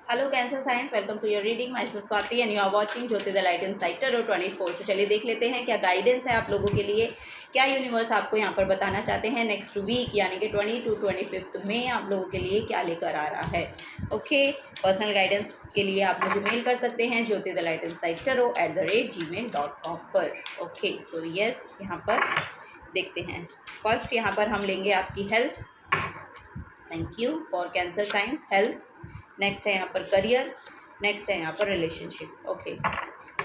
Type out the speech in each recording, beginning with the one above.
Hello cancer science, welcome to your reading. Myself Swati and you are watching Jyoti the light inside tarot 24। तो चलिए देख लेते हैं क्या गाइडेंस है आप लोगों के लिए, क्या यूनिवर्स आपको यहाँ पर बताना चाहते हैं नेक्स्ट वीक यानी कि 22-25 में आप लोगों के लिए क्या लेकर आ रहा है। ओके, पर्सनल गाइडेंस के लिए आप मुझे मेल कर सकते हैं Jyoti the light inside tarot @gmail.com पर। ओके, सो यस, यहाँ पर देखते हैं। फर्स्ट यहाँ पर हम लेंगे आपकी health. Thank you for cancer science health. Next है यहाँ पर करियर, नेक्स्ट है यहाँ पर relationship. Okay,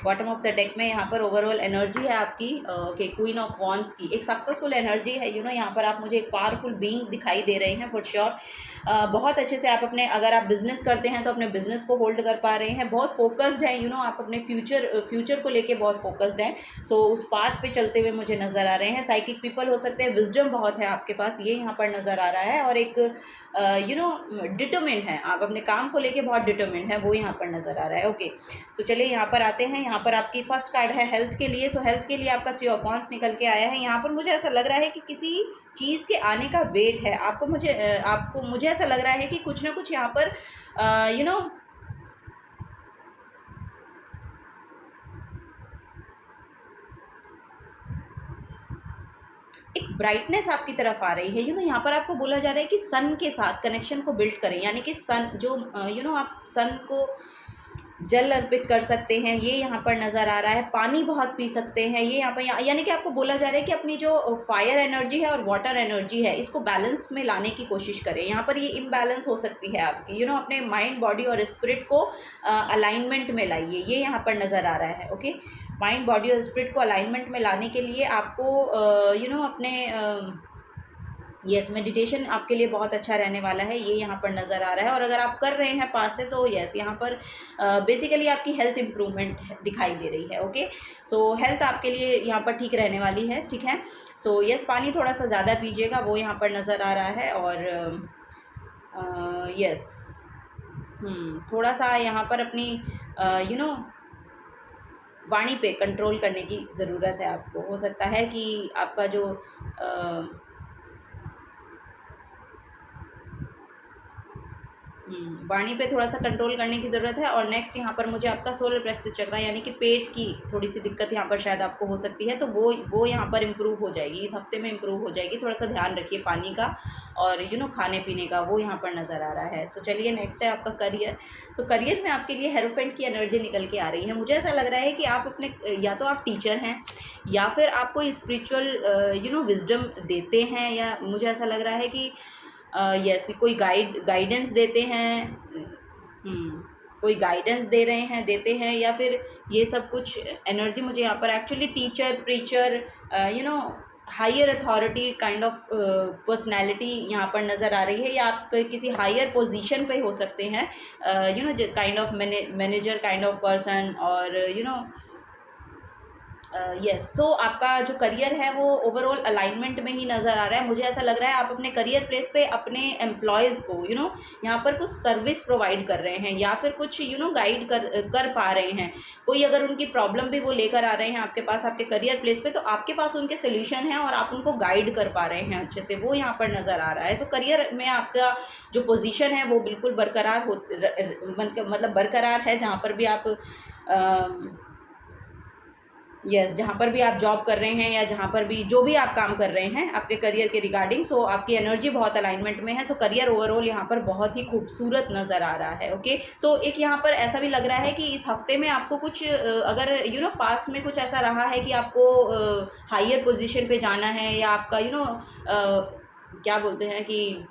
bottom of the deck में यहाँ पर ओवरऑल एनर्जी है आपकी ओके क्वीन ऑफ वॉन्ड्स की, एक सक्सेसफुल एनर्जी है। यहाँ पर आप मुझे एक पावरफुल बीइंग दिखाई दे रहे हैं फॉर श्योर। बहुत अच्छे से आप अपने, अगर आप बिजनेस करते हैं तो अपने बिजनेस को होल्ड कर पा रहे हैं, बहुत फोकस्ड है। आप अपने फ्यूचर को लेके बहुत फोकस्ड हैं। सो उस पाथ पे चलते हुए मुझे नज़र आ रहे हैं। साइकिक पीपल हो सकते हैं, विजडम बहुत है आपके पास, ये यहाँ पर नज़र आ रहा है। और एक डिटरमिन्ड है, आप अपने काम को लेके बहुत डिटरमिन्ड है, वो यहाँ पर नज़र आ रहा है। ओके, सो चलिए यहाँ पर आते हैं। यहाँ पर आपकी फर्स्ट कार्ड है हेल्थ के लिए। सो हेल्थ के लिए आपका 3 ऑफ वांड्स निकल के आया है। यहाँ पर मुझे ऐसा लग रहा है कि किसी चीज़ के आने का वेट है आपको। मुझे ऐसा लग रहा है कि कुछ ना कुछ यहाँ पर एक ब्राइटनेस आपकी तरफ आ रही है। यहाँ पर आपको बोला जा रहा है कि सन के साथ कनेक्शन को बिल्ड करें, यानी कि सन जो आप सन को जल अर्पित कर सकते हैं, ये यहाँ पर नज़र आ रहा है। पानी बहुत पी सकते हैं, ये यहाँ पर यानी कि आपको बोला जा रहा है कि अपनी जो फायर एनर्जी है और वाटर एनर्जी है, इसको बैलेंस में लाने की कोशिश करें। यहाँ पर ये इम्बैलेंस हो सकती है आपकी। अपने माइंड, बॉडी और स्पिरिट को अलाइनमेंट में लाइए, ये यहाँ पर नज़र आ रहा है। ओके, माइंड, बॉडी और स्पिरिट को अलाइनमेंट में लाने के लिए आपको अपने यस मेडिटेशन आपके लिए बहुत अच्छा रहने वाला है, ये यहाँ पर नज़र आ रहा है। और अगर आप कर रहे हैं पास से तो यस, यहाँ पर बेसिकली आपकी हेल्थ इम्प्रूवमेंट दिखाई दे रही है। ओके, सो हेल्थ आपके लिए यहाँ पर ठीक रहने वाली है, ठीक है। सो यस, पानी थोड़ा सा ज़्यादा पीजिएगा, वो यहाँ पर नज़र आ रहा है। और यस थोड़ा सा यहाँ पर अपनी वाणी पे कंट्रोल करने की ज़रूरत है आपको। हो सकता है कि आपका जो वाणी पे थोड़ा सा कंट्रोल करने की ज़रूरत है। और नेक्स्ट यहाँ पर मुझे आपका सोलर प्लेक्सस चक्र यानी कि पेट की थोड़ी सी दिक्कत यहाँ पर शायद आपको हो सकती है, तो वो यहाँ पर इम्प्रूव हो जाएगी, इस हफ्ते में इम्प्रूव हो जाएगी। थोड़ा सा ध्यान रखिए पानी का और खाने पीने का, वो यहाँ पर नज़र आ रहा है। सो चलिए नेक्स्ट है आपका करियर। सो करियर में आपके लिए हेरोफेंट की एनर्जी निकल के आ रही है। मुझे ऐसा लग रहा है कि आप अपने, या तो आप टीचर हैं या फिर आप कोई स्पिरिचुअल विजडम देते हैं, या मुझे ऐसा लग रहा है कि यस कोई गाइडेंस देते हैं, कोई गाइडेंस दे रहे हैं, देते हैं, या फिर ये सब कुछ एनर्जी मुझे यहाँ पर actually teacher, preacher, higher authority kind of personality यहाँ पर नज़र आ रही है। या आप किसी हायर पोजीशन पे हो सकते हैं, kind of manager kind of person. और यस, तो आपका जो करियर है वो ओवरऑल अलाइनमेंट में ही नज़र आ रहा है। मुझे ऐसा लग रहा है आप अपने करियर प्लेस पे अपने एम्प्लॉयज़ को यहाँ पर कुछ सर्विस प्रोवाइड कर रहे हैं, या फिर कुछ गाइड कर पा रहे हैं। कोई अगर उनकी प्रॉब्लम भी वो लेकर आ रहे हैं आपके पास, आपके करियर प्लेस पे, तो आपके पास उनके सोल्यूशन है और आप उनको गाइड कर पा रहे हैं अच्छे से, वो यहाँ पर नज़र आ रहा है। सो करियर में आपका जो पोजीशन है वो बिल्कुल बरकरार मतलब बरकरार है। जहाँ पर भी आप जहाँ पर भी आप जॉब कर रहे हैं, या जहाँ पर भी जो भी आप काम कर रहे हैं आपके करियर के रिगार्डिंग, सो आपकी एनर्जी बहुत अलाइनमेंट में है। सो करियर ओवरऑल यहाँ पर बहुत ही खूबसूरत नज़र आ रहा है। ओके, सो एक यहाँ पर ऐसा भी लग रहा है कि इस हफ्ते में आपको कुछ अगर पास में कुछ ऐसा रहा है कि आपको हायर पोजीशन पे जाना है, या आपका क्या बोलते हैं कि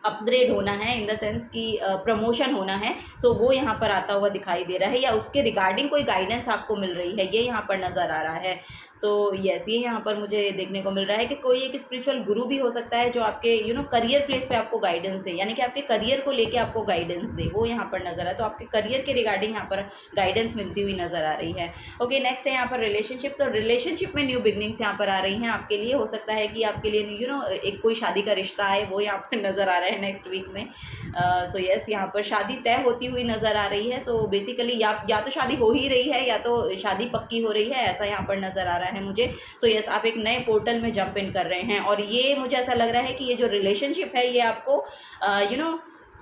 अपग्रेड होना है, इन द सेंस कि प्रमोशन होना है। सो वो यहाँ पर आता हुआ दिखाई दे रहा है, या उसके रिगार्डिंग कोई गाइडेंस आपको मिल रही है, ये यहाँ पर नज़र आ रहा है। सो यस, ये यहाँ पर मुझे देखने को मिल रहा है कि कोई एक स्पिरिचुअल गुरु भी हो सकता है जो आपके करियर प्लेस पे आपको गाइडेंस दे, यानी कि आपके करियर को लेके आपको गाइडेंस दे, वो यहाँ पर नज़र है। तो आपके करियर के रिगार्डिंग यहाँ पर गाइडेंस मिलती हुई नज़र आ रही है। ओके, नेक्स्ट है यहाँ पर रिलेशनशिप। तो रिलेशनशिप में न्यू बिगनिंग्स यहाँ पर आ रही हैं आपके लिए। हो सकता है कि आपके लिए एक कोई शादी का रिश्ता आए, वो यहाँ पर नज़र आ रहा है नेक्स्ट वीक में। सो यस, यहाँ पर शादी तय होती हुई नज़र आ रही है। सो बेसिकली या तो शादी हो ही रही है, या तो शादी पक्की हो रही है, ऐसा यहाँ पर नज़र आ रहा है मुझे। सो यस, आप एक नए पोर्टल में जंप इन कर रहे हैं। और ये मुझे ऐसा लग रहा है कि ये जो रिलेशनशिप है ये आपको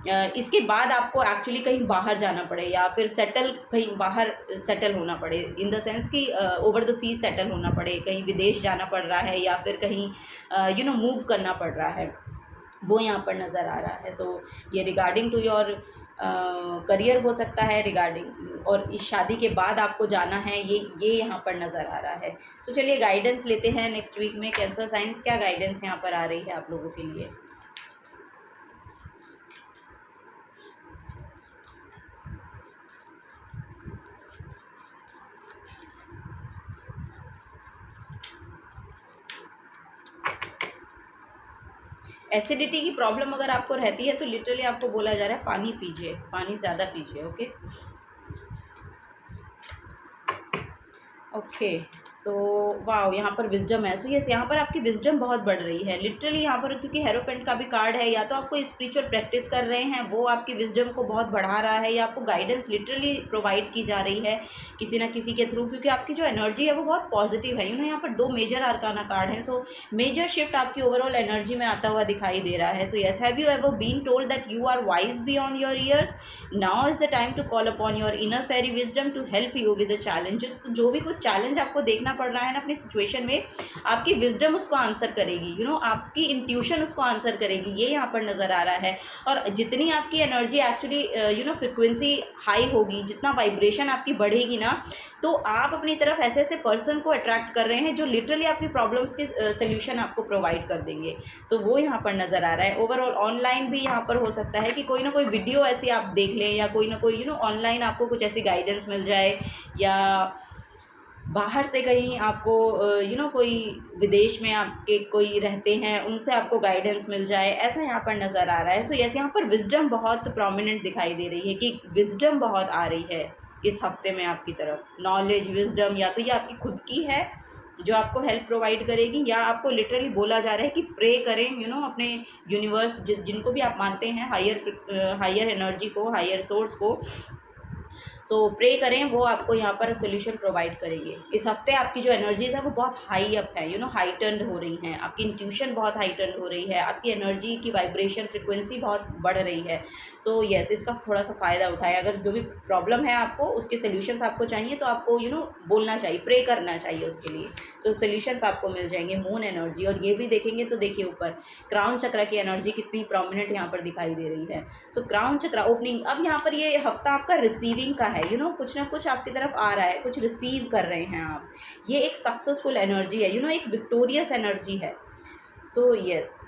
इसके बाद आपको एक्चुअली कहीं बाहर जाना पड़े या फिर कहीं बाहर सेटल होना पड़े, इन द सेंस कि ओवर द सी सेटल होना पड़े, कहीं विदेश जाना पड़ रहा है या फिर कहीं मूव करना पड़ रहा है, वो यहाँ पर नज़र आ रहा है। सो ये रिगार्डिंग टू योर करियर हो सकता है रिगार्डिंग, और इस शादी के बाद आपको जाना है, ये यहाँ पर नज़र आ रहा है। सो चलिए गाइडेंस लेते हैं नेक्स्ट वीक में कैंसर साइंस, क्या गाइडेंस यहाँ पर आ रही है आप लोगों के लिए। एसिडिटी की प्रॉब्लम अगर आपको रहती है तो लिटरली आपको बोला जा रहा है पानी पीजिए, पानी ज़्यादा पीजिए। ओके ओके सो वाओ, यहाँ पर विजडम है। सो यस, यहाँ पर आपकी विजडम बहुत बढ़ रही है लिटरली यहाँ पर, क्योंकि हेरोफेंट का भी कार्ड है। या तो आपको स्पिरिचुअल प्रैक्टिस कर रहे हैं, वो आपकी विजडम को बहुत बढ़ा रहा है, या आपको गाइडेंस लिटरली प्रोवाइड की जा रही है किसी ना किसी के थ्रू, क्योंकि आपकी जो एनर्जी है वो बहुत पॉजिटिव है। यहाँ पर 2 मेजर आर्काना कार्ड है। सो मेजर शिफ्ट आपकी ओवरऑल एनर्जी में आता हुआ दिखाई दे रहा है। So yes, have you ever been told that you are wise beyond your years, now is the time to call upon your inner fairy wisdom to help you with the challenge. तो जो भी कुछ challenge आपको देखना पड़ रहा है ना अपनी सिचुएशन में, आपकी विजडम उसको आंसर करेगी, आपकी इंट्यूशन उसको आंसर करेगी, ये यहाँ पर नज़र आ रहा है। और जितनी आपकी एनर्जी एक्चुअली फ्रिक्वेंसी हाई होगी, जितना वाइब्रेशन आपकी बढ़ेगी ना, तो आप अपनी तरफ ऐसे ऐसे पर्सन को अट्रैक्ट कर रहे हैं जो लिटरली आपकी प्रॉब्लम्स के सोल्यूशन आपको प्रोवाइड कर देंगे। सो वो यहाँ पर नज़र आ रहा है। ओवरऑल ऑनलाइन भी यहाँ पर हो सकता है कि कोई ना कोई वीडियो ऐसी आप देख लें, या कोई ना कोई ऑनलाइन आपको कुछ ऐसी गाइडेंस मिल जाए, या बाहर से कहीं आपको कोई विदेश में आपके कोई रहते हैं उनसे आपको गाइडेंस मिल जाए, ऐसा यहाँ पर नज़र आ रहा है। सो यस, यहाँ पर विजडम बहुत प्रोमिनेंट दिखाई दे रही है कि विजडम बहुत आ रही है इस हफ्ते में आपकी तरफ। नॉलेज, विजडम, या तो ये आपकी खुद की है जो आपको हेल्प प्रोवाइड करेगी, या आपको लिटरली बोला जा रहा है कि प्रे करें अपने यूनिवर्स, जिनको भी आप मानते हैं, हायर एनर्जी को, हायर सोर्स को। सो प्रे करें, वो आपको यहाँ पर सोल्यूशन प्रोवाइड करेंगे। इस हफ्ते आपकी जो एनर्जीज़ है वो बहुत हाई अप है, हाइटन्ड हो रही हैं, आपकी इंट्यूशन बहुत हाइटन्ड हो रही है, आपकी एनर्जी की वाइब्रेशन फ्रिक्वेंसी बहुत बढ़ रही है। सो यस, इसका थोड़ा सा फ़ायदा उठाएं। अगर जो भी प्रॉब्लम है आपको, उसके सोल्यूशंस आपको चाहिए, तो आपको बोलना चाहिए, प्रे करना चाहिए उसके लिए। सो सोल्यूशंस आपको मिल जाएंगे। मून एनर्जी, और ये भी देखेंगे तो देखिए ऊपर क्राउन चक्र की एनर्जी कितनी प्रोमिनेंट यहाँ पर दिखाई दे रही है। सो क्राउन चक्र ओपनिंग, अब यहाँ पर ये हफ्ता आपका रिसीविंग का है। कुछ ना कुछ आपकी तरफ आ रहा है, कुछ रिसीव कर रहे हैं आप। ये एक सक्सेसफुल एनर्जी है, एक विक्टोरियस एनर्जी है। सो यस,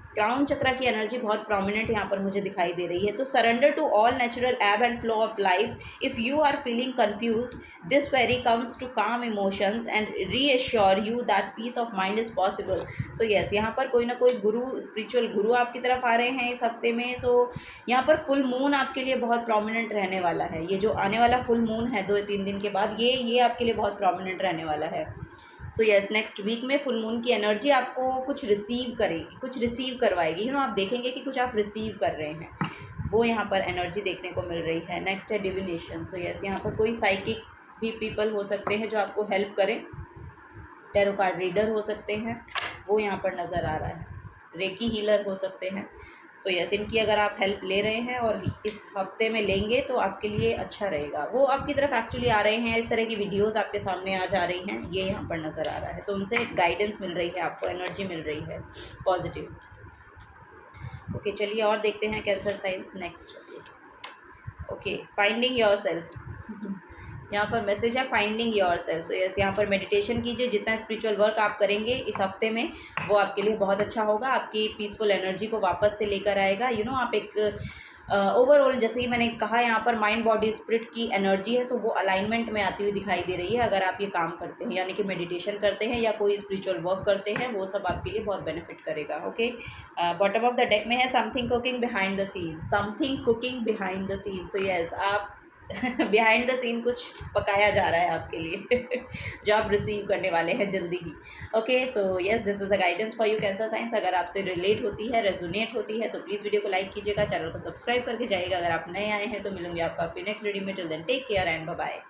क्राउन चक्र की एनर्जी बहुत प्रोमिनेंट यहाँ पर मुझे दिखाई दे रही है। तो surrender to all natural ebb and flow of life. If you are feeling confused, this fairy comes to calm emotions and reassure you that peace of mind is possible. So yes, यहाँ पर कोई ना कोई गुरु, spiritual गुरु आपकी तरफ आ रहे हैं इस हफ्ते में। सो यहाँ पर फुल मून आपके लिए बहुत प्रोमिनेंट रहने वाला है। ये जो आने वाला फुल मून है 2-3 दिन के बाद, ये आपके लिए बहुत प्रोमिनेंट रहने वाला है। सो यस, नेक्स्ट वीक में फुल मून की एनर्जी आपको कुछ रिसीव करेगी, कुछ रिसीव करवाएगी। आप देखेंगे कि कुछ आप रिसीव कर रहे हैं, वो यहाँ पर एनर्जी देखने को मिल रही है। नेक्स्ट है डिविनेशन। सो यस, यहाँ पर कोई साइकिक भी पीपल हो सकते हैं जो आपको हेल्प करें, टैरो कार्ड रीडर हो सकते हैं, वो यहाँ पर नज़र आ रहा है। रेकी हीलर हो सकते हैं। सो यस, इनकी अगर आप हेल्प ले रहे हैं और इस हफ्ते में लेंगे तो आपके लिए अच्छा रहेगा। वो आपकी तरफ एक्चुअली आ रहे हैं, इस तरह की वीडियोस आपके सामने आ जा रही हैं, ये यहाँ पर नज़र आ रहा है। सो उनसे गाइडेंस मिल रही है, आपको एनर्जी मिल रही है पॉजिटिव। ओके, चलिए और देखते हैं cancer science next. Okay, finding yourself. यहाँ पर मैसेज है फाइंडिंग योरसेल्फ। सो यस, यहाँ पर मेडिटेशन कीजिए। जितना स्पिरिचुअल वर्क आप करेंगे इस हफ्ते में, वो आपके लिए बहुत अच्छा होगा, आपकी पीसफुल एनर्जी को वापस से लेकर आएगा। आप एक ओवरऑल, जैसे कि मैंने कहा, यहाँ पर माइंड, बॉडी, स्पिरिट की एनर्जी है, सो वो अलाइनमेंट में आती हुई दिखाई दे रही है। अगर आप ये काम करते हैं, यानी कि मेडिटेशन करते हैं या कोई स्पिरिचुअल वर्क करते हैं, वो सब आपके लिए बहुत बेनिफिट करेगा। Okay, bottom of the deck में है something cooking behind the scene. Something cooking behind the scene. So yes, आप बिहाइंड द सीन कुछ पकाया जा रहा है आपके लिए जो आप रिसीव करने वाले हैं जल्दी ही। Okay, so yes, this is the guidance for you Cancer science. अगर आपसे रिलेट होती है, रेजोनेट होती है, तो प्लीज़ वीडियो को लाइक कीजिएगा, चैनल को सब्सक्राइब करके जाइएगा। अगर आप नए आए हैं तो मिलूंगी आपको आपकी नेक्स्ट वीडियो में। Till then take care and bye bye.